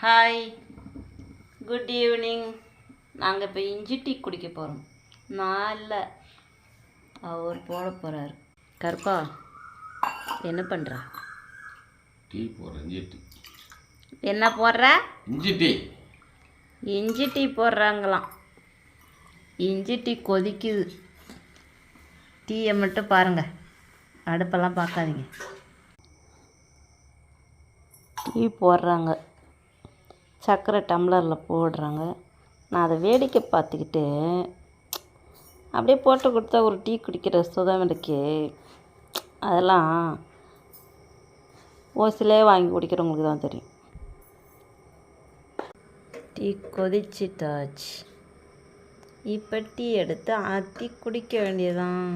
Hi, good evening. நாங்கள் இப்போ இஞ்சி டீ குடிக்க போகிறோம். நான் இல்லை, அவர் போட போகிறாரு. கருப்பா என்ன பண்ணுறா? டீ போடுறேன். இஞ்சி டீ. என்ன போடுற? இஞ்சி டீ. இஞ்சி டீ போடுறாங்களாம். இஞ்சி டீ கொதிக்குது. டீயை மட்டும் பாருங்கள், அடுப்பெல்லாம் பார்க்காதீங்க. டீ போடுறாங்க, சர்க்கரை டம்ளரில் போடுறாங்க. நான் அதை வேடிக்கை பார்த்துக்கிட்டு அப்படியே போட்டு கொடுத்தா ஒரு டீ குடிக்கிற சுதம் இருக்கு. அதெல்லாம் ஓசிலே வாங்கி குடிக்கிறவங்களுக்கு தான் தெரியும். டீ கொதிச்சிட்டாச்சு. இப்போ டீ எடுத்து ஆற்றி குடிக்க வேண்டியதான்.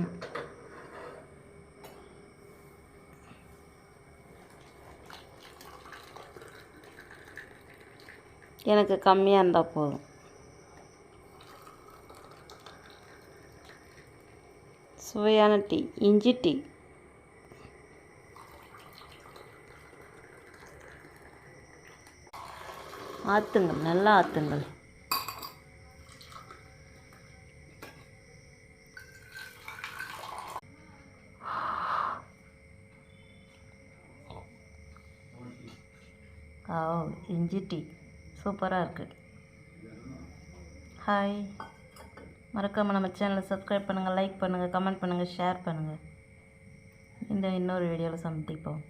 எனக்கு கம்மியாக இருந்தால் போதும். சுவையான டீ, இஞ்சி டீ. ஆற்றுங்கள், நல்லா ஆற்றுங்கள். இஞ்சி டீ சூப்பராக இருக்குது. ஹாய், மறக்காமல் நம்ம சேனலை சப்ஸ்கிரைப் பண்ணுங்கள், லைக் பண்ணுங்கள், கமெண்ட் பண்ணுங்கள், ஷேர் பண்ணுங்கள். இன்னொரு வீடியோவில் சந்திப்போம்.